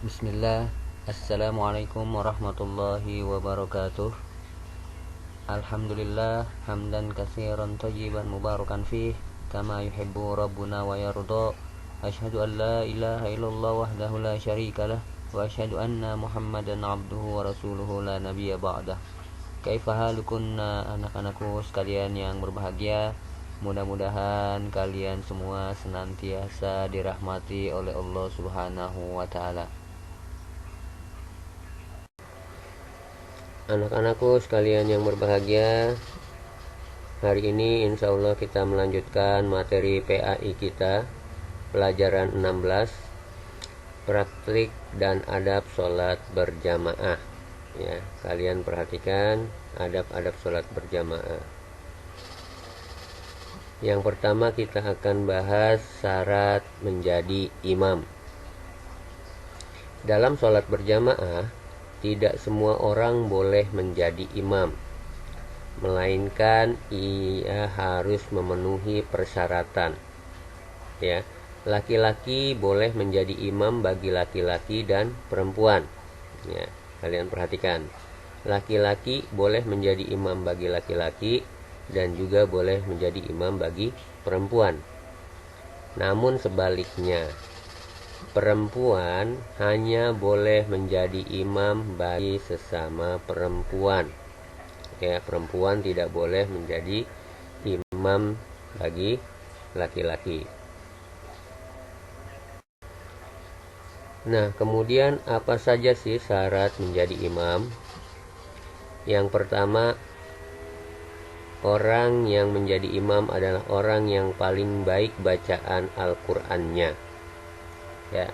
Bismillah. Assalamualaikum warahmatullahi wabarakatuh. Alhamdulillah hamdan katsiran thayyiban mubarakan fih kama yuhibbu rabbuna wa yarda. Asyhadu an la ilaha illallah wahdahu la syarikalah wa asyhadu anna Muhammadan abduhu wa rasuluhu la nabiyya ba'dah. Kaifa halukunna anak-anakku sekalian yang berbahagia. Mudah-mudahan kalian semua senantiasa dirahmati oleh Allah Subhanahu wa taala. Anak-anakku sekalian yang berbahagia, hari ini insya Allah kita melanjutkan materi PAI kita, pelajaran 16, praktik dan adab sholat berjamaah. Ya, kalian perhatikan adab-adab sholat berjamaah. Yang pertama kita akan bahas syarat menjadi imam. Dalam sholat berjamaah, tidak semua orang boleh menjadi imam, melainkan ia harus memenuhi persyaratan. Ya, laki-laki boleh menjadi imam bagi laki-laki dan perempuan. Ya, kalian perhatikan, laki-laki boleh menjadi imam bagi laki-laki dan juga boleh menjadi imam bagi perempuan. Namun sebaliknya, perempuan hanya boleh menjadi imam bagi sesama perempuan. Ya, perempuan tidak boleh menjadi imam bagi laki-laki. Nah, kemudian apa saja sih syarat menjadi imam? Yang pertama, orang yang menjadi imam adalah orang yang paling baik bacaan Al-Qur'annya. Ya,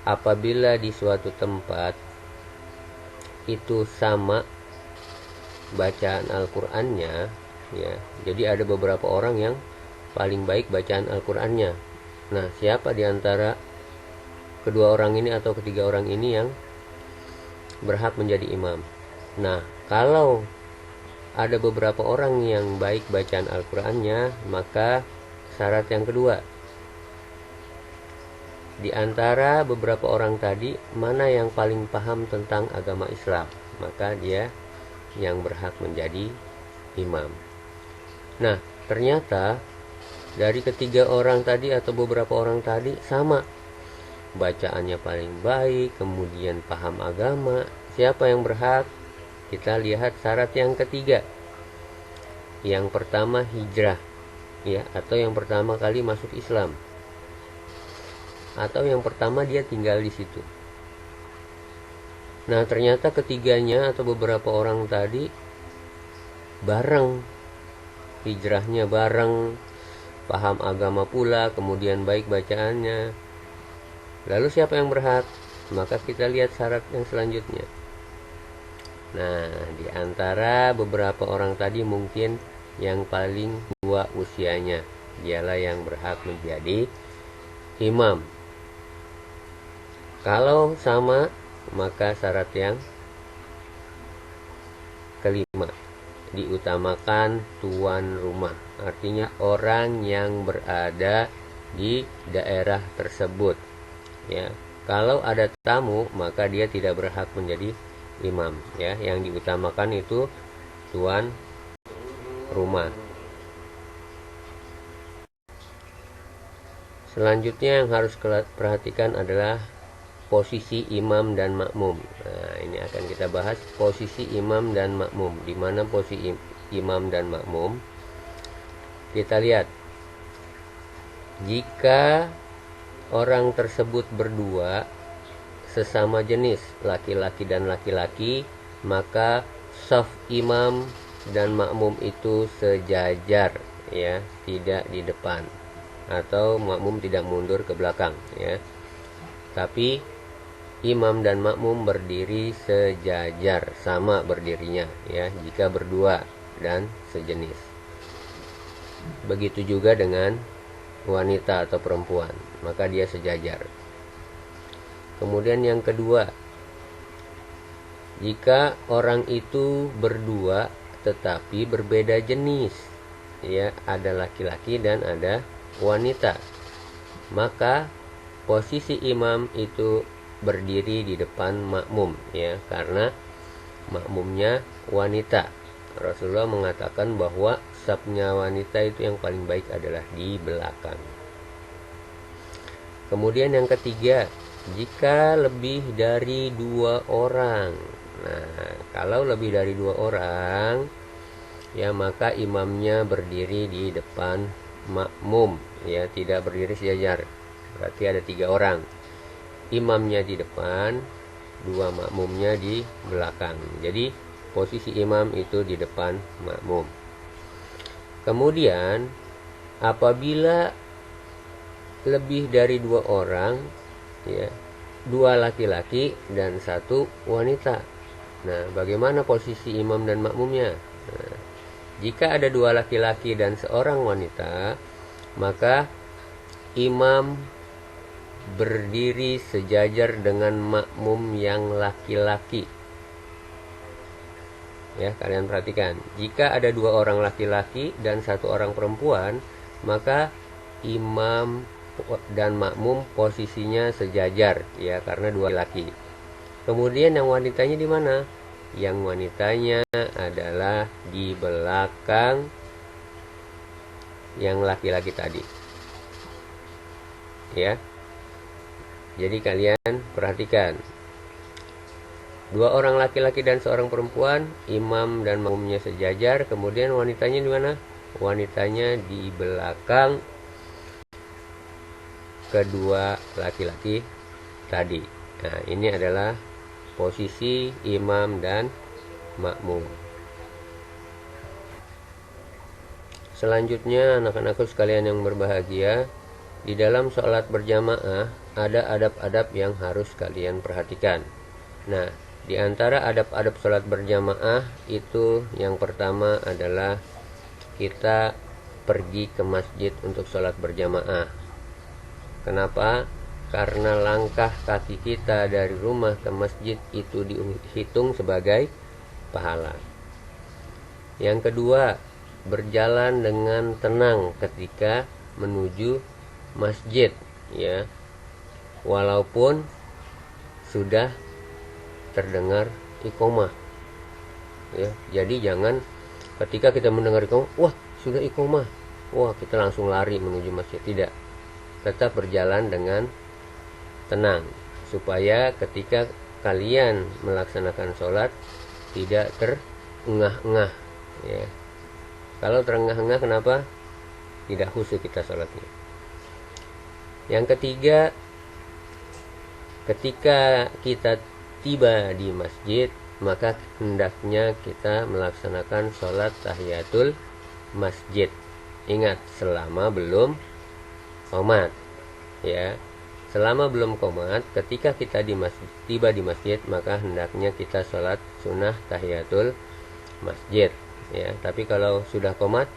apabila di suatu tempat itu sama bacaan Al-Qur'annya, ya, jadi ada beberapa orang yang paling baik bacaan Al-Qur'annya. Nah, siapa di antara kedua orang ini atau ketiga orang ini yang berhak menjadi imam? Nah, kalau ada beberapa orang yang baik bacaan Al-Qur'annya, maka syarat yang kedua, di antara beberapa orang tadi, mana yang paling paham tentang agama Islam, maka dia yang berhak menjadi imam. Nah, ternyata dari ketiga orang tadi atau beberapa orang tadi sama, bacaannya paling baik, kemudian paham agama. Siapa yang berhak? Kita lihat syarat yang ketiga. Yang pertama hijrah, ya, atau yang pertama kali masuk Islam, atau yang pertama dia tinggal di situ. Nah, ternyata ketiganya atau beberapa orang tadi bareng, hijrahnya bareng, paham agama pula, kemudian baik bacaannya. Lalu siapa yang berhak? Maka kita lihat syarat yang selanjutnya. Nah, di antara beberapa orang tadi mungkin yang paling tua usianya, dialah yang berhak menjadi imam. Kalau sama, maka syarat yang kelima, diutamakan tuan rumah, artinya orang yang berada di daerah tersebut. Ya, kalau ada tamu, maka dia tidak berhak menjadi imam. Ya, yang diutamakan itu tuan rumah. Selanjutnya yang harus perhatikan adalah posisi imam dan makmum. Nah, ini akan kita bahas posisi imam dan makmum. Di mana posisi imam dan makmum? Kita lihat, jika orang tersebut berdua sesama jenis, laki-laki dan laki-laki, maka shaf imam dan makmum itu sejajar, ya, tidak di depan, atau makmum tidak mundur ke belakang, ya. Tapi imam dan makmum berdiri sejajar, sama berdirinya, ya, jika berdua dan sejenis. Begitu juga dengan wanita atau perempuan, maka dia sejajar. Kemudian yang kedua, jika orang itu berdua tetapi berbeda jenis, ya, ada laki-laki dan ada wanita, maka posisi imam itu berdiri di depan makmum, ya, karena makmumnya wanita. Rasulullah mengatakan bahwa safnya wanita itu yang paling baik adalah di belakang. Kemudian yang ketiga, jika lebih dari 2 orang. Nah, kalau lebih dari 2 orang, ya, maka imamnya berdiri di depan makmum, ya, tidak berdiri sejajar. Berarti ada 3 orang. Imamnya di depan, 2 makmumnya di belakang. Jadi posisi imam itu di depan makmum. Kemudian apabila lebih dari 2 orang, ya, 2 laki-laki dan 1 wanita. Nah, bagaimana posisi imam dan makmumnya? Nah, jika ada 2 laki-laki dan 1 wanita, maka imam berdiri sejajar dengan makmum yang laki-laki. Ya, kalian perhatikan. Jika ada 2 orang laki-laki dan 1 orang perempuan, maka imam dan makmum posisinya sejajar, ya, karena 2 laki. Kemudian yang wanitanya di mana? Yang wanitanya adalah di belakang yang laki-laki tadi. Ya. Jadi kalian perhatikan. 2 orang laki-laki dan 1 perempuan, imam dan makmumnya sejajar. Kemudian wanitanya di mana? Wanitanya di belakang kedua laki-laki tadi. Nah, ini adalah posisi imam dan makmum. Selanjutnya, anak-anakku sekalian yang berbahagia, di dalam sholat berjamaah ada adab-adab yang harus kalian perhatikan. Nah, di antara adab-adab sholat berjamaah itu yang pertama adalah kita pergi ke masjid untuk sholat berjamaah. Kenapa? Karena langkah kaki kita dari rumah ke masjid itu dihitung sebagai pahala. Yang kedua, berjalan dengan tenang ketika menuju masjid, ya, walaupun sudah terdengar iqomah, ya. Jadi jangan ketika kita mendengar iqomah, wah, sudah iqomah, wah, kita langsung lari menuju masjid. Tidak, tetap berjalan dengan tenang supaya ketika kalian melaksanakan sholat tidak terengah-engah, ya. Kalau terengah-engah, kenapa? Tidak khusyuk kita sholatnya. Yang ketiga, ketika kita tiba di masjid, maka hendaknya kita melaksanakan sholat tahiyatul masjid. Ingat, selama belum qomat, ya. Selama belum qomat, ketika kita tiba di masjid, maka hendaknya kita sholat sunnah tahiyatul masjid, ya. Tapi kalau sudah qomat,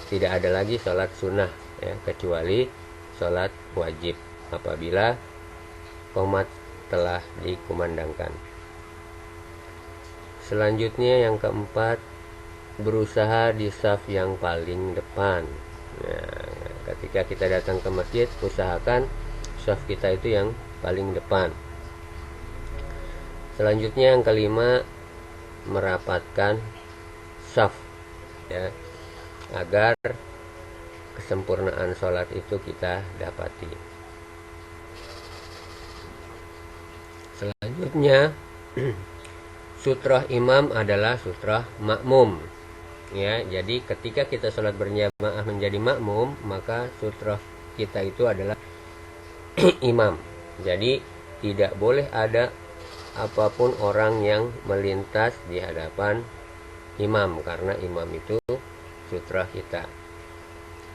tidak ada lagi sholat sunnah, ya, kecuali sholat wajib apabila qomat telah dikumandangkan. Selanjutnya yang keempat, berusaha di saf yang paling depan. Nah, ketika kita datang ke masjid, usahakan saf kita itu yang paling depan. Selanjutnya yang kelima, merapatkan saf, ya, agar kesempurnaan sholat itu kita dapati. Selanjutnya, sutrah imam adalah sutrah makmum, ya. Jadi ketika kita sholat berjamaah menjadi makmum, maka sutrah kita itu adalah imam. Jadi tidak boleh ada apapun orang yang melintas di hadapan imam, karena imam itu sutrah kita.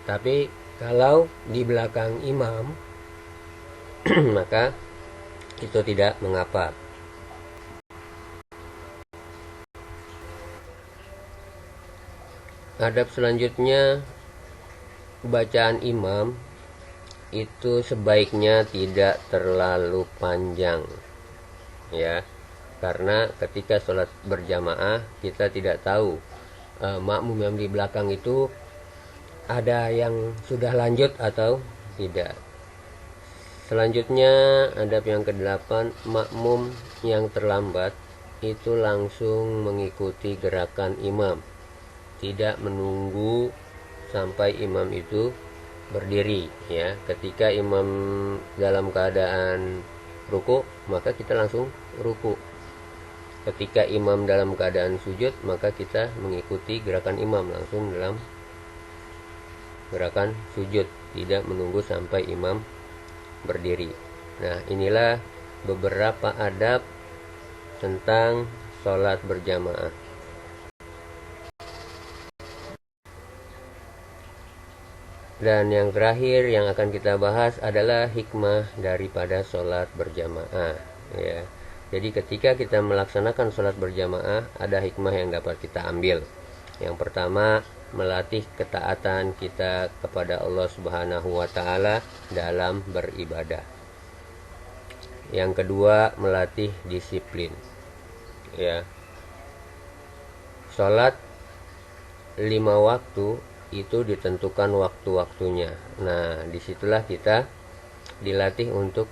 Tapi kalau di belakang imam maka itu tidak mengapa. Adab selanjutnya, bacaan imam itu sebaiknya tidak terlalu panjang, ya, karena ketika sholat berjamaah kita tidak tahu makmum yang di belakang itu ada yang sudah lanjut atau tidak, Selanjutnya adab yang ke-8, makmum yang terlambat itu langsung mengikuti gerakan imam, tidak menunggu sampai imam itu berdiri ya. Ketika imam dalam keadaan ruku, maka kita langsung ruku. Ketika imam dalam keadaan sujud, maka kita mengikuti gerakan imam langsung dalam gerakan sujud, tidak menunggu sampai imam berdiri. Nah, inilah beberapa adab tentang sholat berjamaah. Dan yang terakhir yang akan kita bahas adalah hikmah daripada sholat berjamaah ya. Jadi ketika kita melaksanakan sholat berjamaah, ada hikmah yang dapat kita ambil. Yang pertama, melatih ketaatan kita kepada Allah Subhanahu wa Ta'ala dalam beribadah. Yang kedua, melatih disiplin ya. Sholat 5 waktu itu ditentukan waktu-waktunya. Nah, disitulah kita dilatih untuk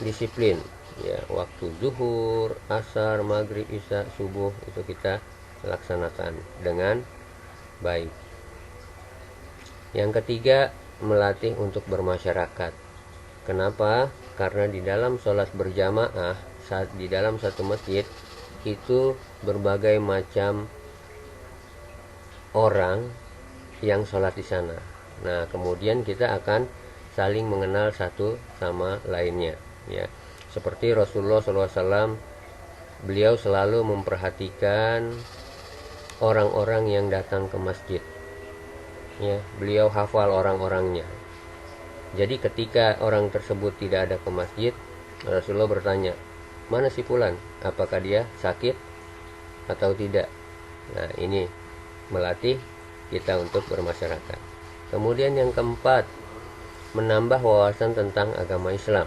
disiplin ya. Waktu zuhur, asar, maghrib, isya, subuh itu kita laksanakan dengan baik. Yang ketiga, melatih untuk bermasyarakat. Kenapa? Karena di dalam sholat berjamaah, saat di dalam satu masjid itu berbagai macam orang yang sholat di sana. Nah, kemudian kita akan saling mengenal satu sama lainnya ya. Seperti Rasulullah SAW, beliau selalu memperhatikan orang-orang yang datang ke masjid ya. Beliau hafal orang-orangnya. Jadi ketika orang tersebut tidak ada ke masjid, Rasulullah bertanya, mana si fulan? Apakah dia sakit atau tidak? Nah, ini melatih kita untuk bermasyarakat. Kemudian yang keempat, menambah wawasan tentang agama Islam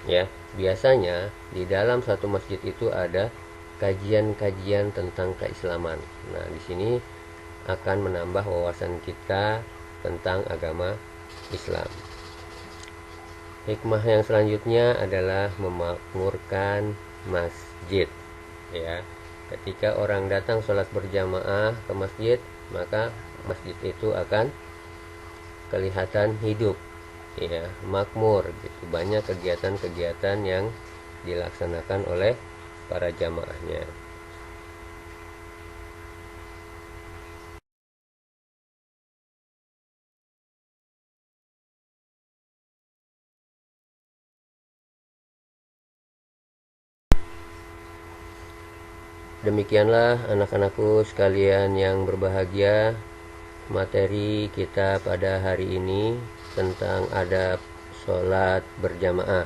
ya. Biasanya di dalam satu masjid itu ada kajian-kajian tentang keislaman. Nah, di sini akan menambah wawasan kita tentang agama Islam. Hikmah yang selanjutnya adalah memakmurkan masjid ya. Ketika orang datang sholat berjamaah ke masjid, maka masjid itu akan kelihatan hidup ya, makmur gitu. Banyak kegiatan-kegiatan yang dilaksanakan oleh para jamaahnya. Demikianlah anak-anakku sekalian yang berbahagia, materi kita pada hari ini tentang adab sholat berjamaah.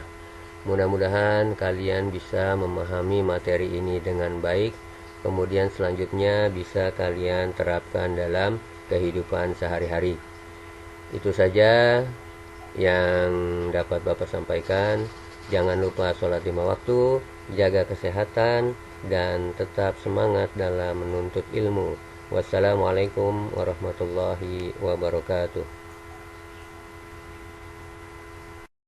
Mudah-mudahan kalian bisa memahami materi ini dengan baik, kemudian selanjutnya bisa kalian terapkan dalam kehidupan sehari-hari. Itu saja yang dapat Bapak sampaikan. Jangan lupa sholat 5 waktu, jaga kesehatan, dan tetap semangat dalam menuntut ilmu. Wassalamualaikum warahmatullahi wabarakatuh.